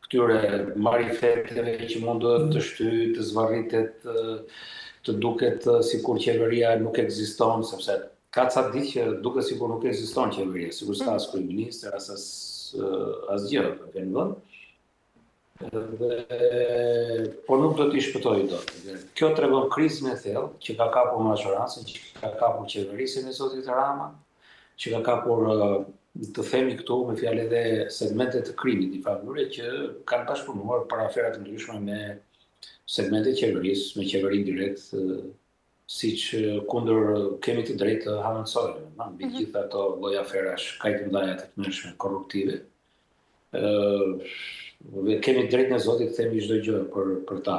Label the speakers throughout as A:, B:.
A: këtyre marifeteve që mundohet të shtyjë, të zvarritet, të duket sikur qeveria nuk ekziston, sepse ka ca ditë që duket sikur nuk ekziston qeveria, sikur s'ka as kryeministër, asgjë në vend. Po nuk do t'i shpëtoj dot. Kjo tregon krizën e thellë që ka kapur majorancën, që ka kapur qeverisin e zotit Rama, që ka kapur të themi këtu me fjalë edhe segmentet të krimit në favore që kanë bashkëpunuar për afera të ndryshme me segmentet e qeverisë, me qeverinë direkt, siç kundër kemi të drejtë të harmonsojmë, mbi gjithë ato lloj aferash kaq të mëdha të mëshme korruptive. Kemi drejt në Zotit të themi çdo gjë për ta.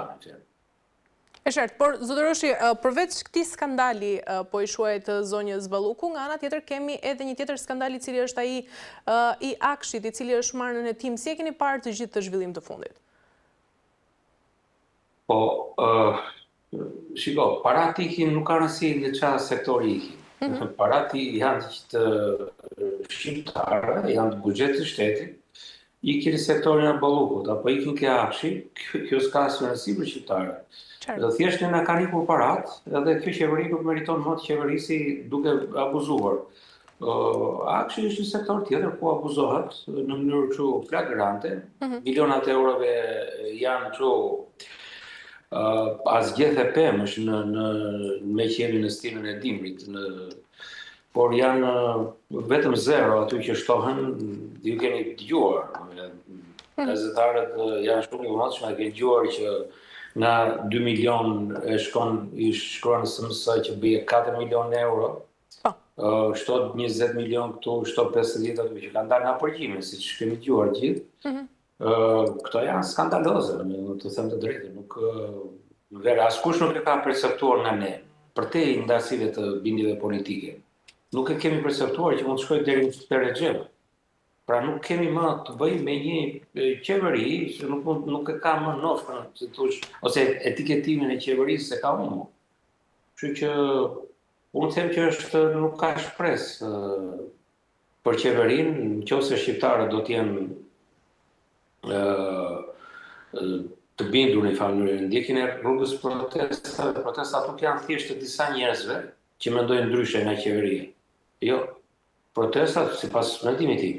B: E qartë, por Zotë Roshi, përveç këtij skandali po i shuajt zonjës Balluku, nga ana tjetër kemi edhe një tjetër skandal i cili është ai i Akshit, i cili është marrë në hetim. Si e keni parë të gjithë të zhvillim të fundit?
A: Po, shiko, parat ikin nuk ka rëndësi në çfarë sektori ikin. Parat janë të shqiptarë, janë të buxhetit të shtetit, ikin sektorin e Ballukut, apo ikin ke Akshi, kjo s'ka as rëndësi për shqiptarët. Thjesht na kanë ikur parat, edhe kjo qeveri nuk meriton më të qeverisi duke abuzuar. Akshi është një sektor tjetër ku abuzohet në mënyrë kështu flagrante, milionat e eurove janë kështu asgjë e pemësh me që jemi në stilin e dimrit, por janë vetëm zero aty që shtohen, ju keni dëgjuar. Gazetarët janë shumë i vëmendshëm, keni dëgjuar që nga 2 milion i shkruan në SMS që bëje 4 milion euro, shtot 20 milion këtu, shtot 50 aty, që kanë dalë nga përgjime, siç kemi dëgjuar gjithë. Këto janë skandaloze, të them të drejtën, nuk askush nuk e ka perceptuar nga ne, përtej ndasive të bindjeve politike. Nuk e kemi perceptuar që mund të shkojë deri në Recep. Pra nuk kemi më të bëjmë me një qeveri që nuk e ka më nofrën, ose etiketimin e qeverisë se ka humbur. Kështu që unë them që nuk ka shpresë për qeverinë, nëse shqiptarët do të jenë të bindur në familjen, ndjekin e rrugës protestat nuk janë thjesht të disa njerëzve që mendojnë ndryshe nga qeveria. Jo, protestat sipas mendimit tim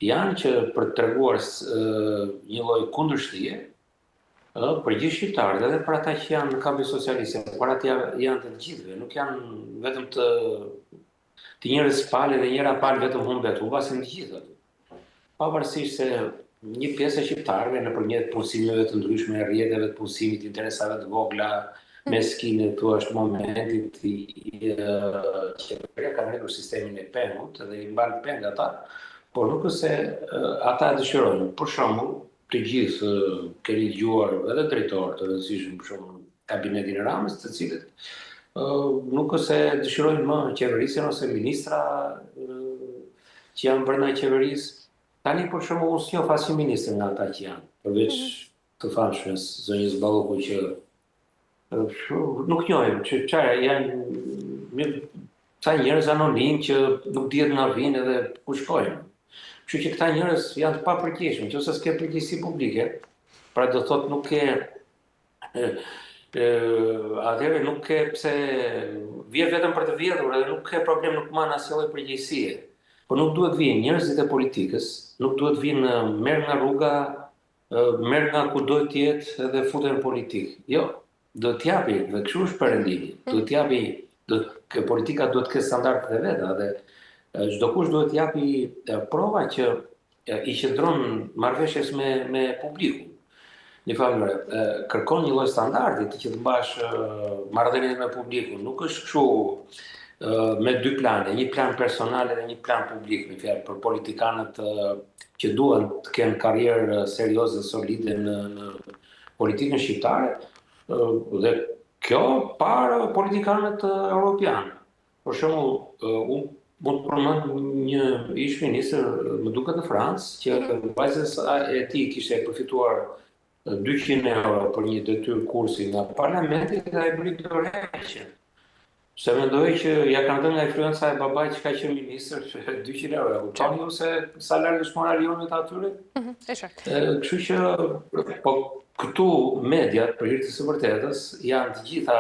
A: janë që për të treguar një lloj kundërshtie për gjithë shqiptarët, edhe për ata që janë në kampi socialiste, por ata janë të gjithëve, nuk janë vetëm të njerëz palë dhe njëra palë vetëm humbet, humbasin të gjithë aty. Pavarësisht se një pjesë e shqiptarëve nëpërmjet punësimeve të ndryshme, rrjeteve të punësimit, interesave të vogla, meskine, këtu është momentit qeveria ka ngritur sistemin e pengut dhe i mban peng ata, por nuk është se ata e dëshirojnë. Për shembull, të gjithë keni dëgjuar edhe drejtorë të rëndësishëm, për shembull kabinetin e Ramës, të cilët nuk është se dëshirojnë më qeverisjen ose ministra që janë brenda qeverisë. Tani për shembull unë s'njoh asnjë ministër nga ata që janë, përveç të famshmes zonjës Balluku që nuk njohim, që çfarë janë ca njerëz anonim që nuk dihet nga vinë edhe ku shkojnë. Kështu që këta njerëz janë të papërgjegjshëm, nëse s'ke përgjegjësi publike, pra do thotë nuk ke atëherë nuk ke pse vjen vetëm për të vjedhur edhe nuk ke problem, nuk marr asnjë lloj përgjegjësie. Po nuk duhet vinë njerëzit e politikës, nuk duhet vinë merr nga rruga, merr nga kudo të jetë edhe futen në politikë. Jo, do t'japi, dhe kështu është perëndimi. Do t'japi, politika duhet të ketë standardet e veta dhe çdo kush duhet t'japi prova që i qëndron marrëveshjes me publikun. Në familje, kërkon një lloj standardi që të mbash marrëdhënien me publikun. Nuk është kështu me dy plane, një plan personal dhe një plan publik, me fjalë për politikanët që duan të kenë karrierë serioze dhe solide në politikën shqiptare, dhe kjo para politikanët europianë. Për shembull, unë mund të përmend një ish ministër, më duket në Francë, që vajzës e tij kishte përfituar 200 euro për një detyrë kursi nga parlamenti dhe ai bëri dorëheqje. Se mendoj që ja kanë dhënë nga influenca e babait që ka qenë ministër 200 euro. Kuptoni ju se salari është moralionit atyre?
B: E qartë.
A: Kështu që po këtu mediat, për hir të së vërtetës, janë të gjitha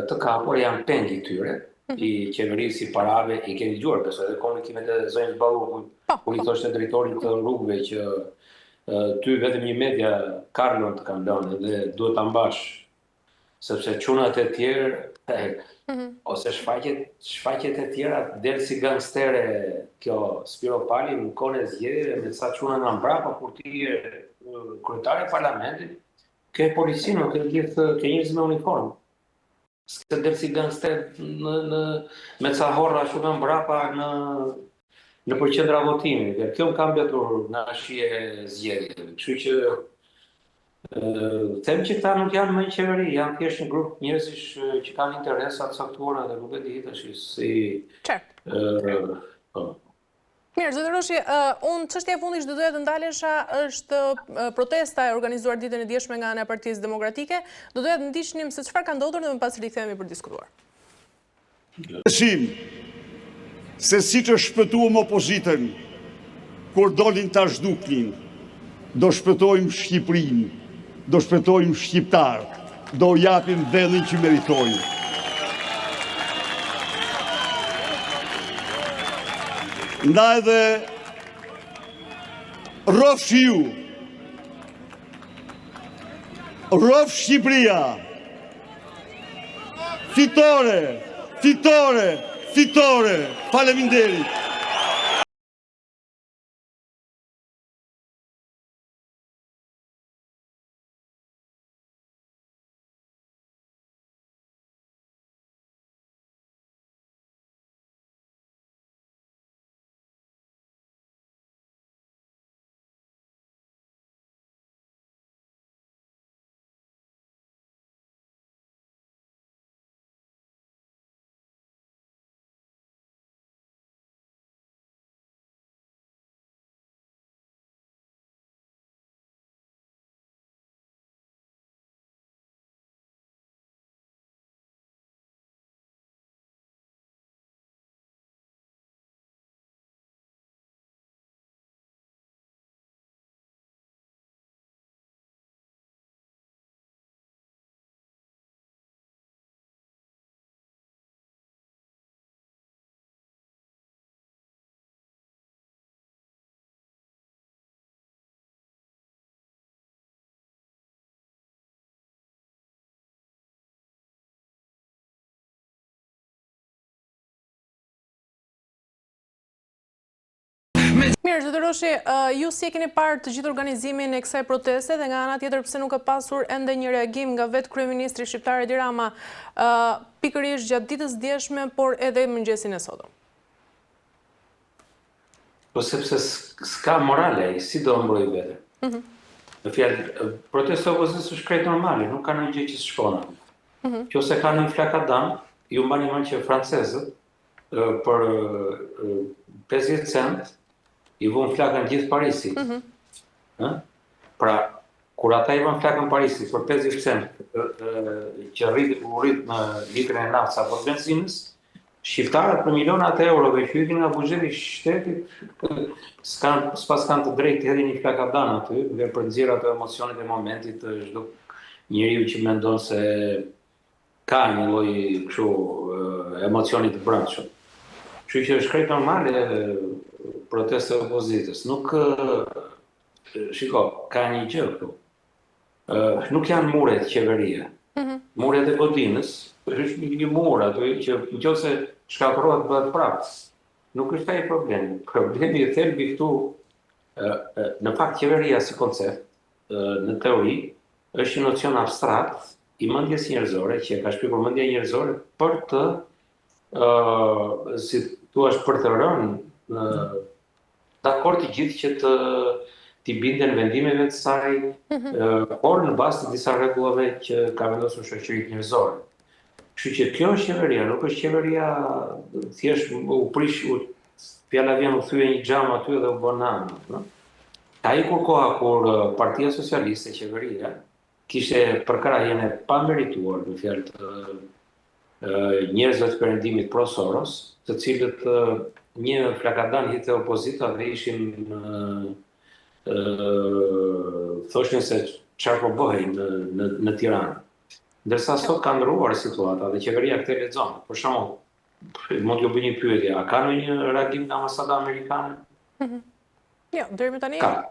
A: të kapur, janë pengi këtyre i qeverisë, i parave, i keni dëgjuar besoj edhe komunikimet e zonjës Ballukut, kur i thoshte drejtorit të rrugëve që ty vetëm një media Karlon të kanë lënë dhe duhet ta mbash, sepse çunat e tjerë ose shfaqjet e tjera del si gangstere kjo Spiro Pali në kohën e zgjedhjeve me sa çuna nga mbrapa kur ti je kryetari i parlamentit, ke policinë, ke njerëz me uniformë. S'ka del si gangster me ca horra shumë nga mbrapa në përqendra votimi. Kjo më ka mbetur nga shije e zgjedhjeve. Kështu që them që këta nuk janë më në qeveri, janë thjesht një grup njerëzish që kanë interesa të caktuara dhe nuk e di tash si.
B: Mirë, zoti Roshi, unë çështja e fundit që doja të ndalesha është protesta e organizuar ditën e djeshme nga ana e Partisë Demokratike. Do doja të ndiqnim se çfarë ka ndodhur dhe më pas rikthehemi për diskutuar.
C: Besim se siç e shpëtuam opozitën kur dolin ta zhduknin, do shpëtojmë Shqipërinë, do shpëtojmë shqiptarët, do japim vendin që meritojnë. Nda edhe rrofsh ju, rrofsh Shqipëria, fitore, fitore, fitore, faleminderit.
B: Mirë, zoti Roshi, ju si e keni parë të gjithë organizimin e kësaj proteste dhe nga ana tjetër pse nuk ka pasur ende një reagim nga vetë kryeministri shqiptar Edi Rama pikërisht gjatë ditës djeshme, por edhe mëngjesin e sotëm?
A: Po sepse s'ka morale, si do mbrojë vete. Në fjalë, protesta e opozitës është krejt normale, nuk ka ndonjë gjë që s'shkon. Nëse ka një flakadam, ju mbani mend që francezët për 50 cent i vën flakën gjithë Parisit. Pra, kur ata i vën flakën Parisit për 50 cent që u rrit në litrën e naftës apo të benzinës, shqiptarët për milionat e eurove që hyjnë nga buxheti i shtetit, s'pas kanë të drejtë të hedhin një flakadam aty dhe për nxjerr ato emocionet e momentit të çdo njeriu që mendon se ka një lloj kështu emocioni të brendshëm. Kështu që është krejt normale protesta e opozitës. Nuk shiko, ka një gjë këtu. Nuk janë muret qeveria. Muret e godinës, është një mur aty që nëse shkatërrohet bëhet prapë. Nuk është ai problemi. Problemi i thelbi këtu në fakt qeveria si koncept, në teori, është një nocion abstrakt i mendjes njerëzore që ka shpjeguar mendja njerëzore për të si thua për të rënë dakord të gjithë që t'i binden vendimeve të saj, por në bazë të disa rregullave që ka vendosur shoqëritë njerëzore. Kështu që kjo është qeveria, nuk është qeveria thjesht u prish, fjala vjen u thye një xham aty dhe u bën nanë. Ka ikur koha kur Partia Socialiste, qeveria, kishte përkrajen e pamerituar, në fjalë njerëzve të perëndimit pro Soros, të cilët një flakadan hite opozitave ishin thoshin se çfarë po bëhej në Tiranë. Ndërsa sot ka ndryshuar situata dhe qeveria këtë lexon. Për shembull, mund t'ju bëj një pyetje, a ka ndonjë reagim nga ambasada amerikane?
B: Jo, deri më tani
A: Ka.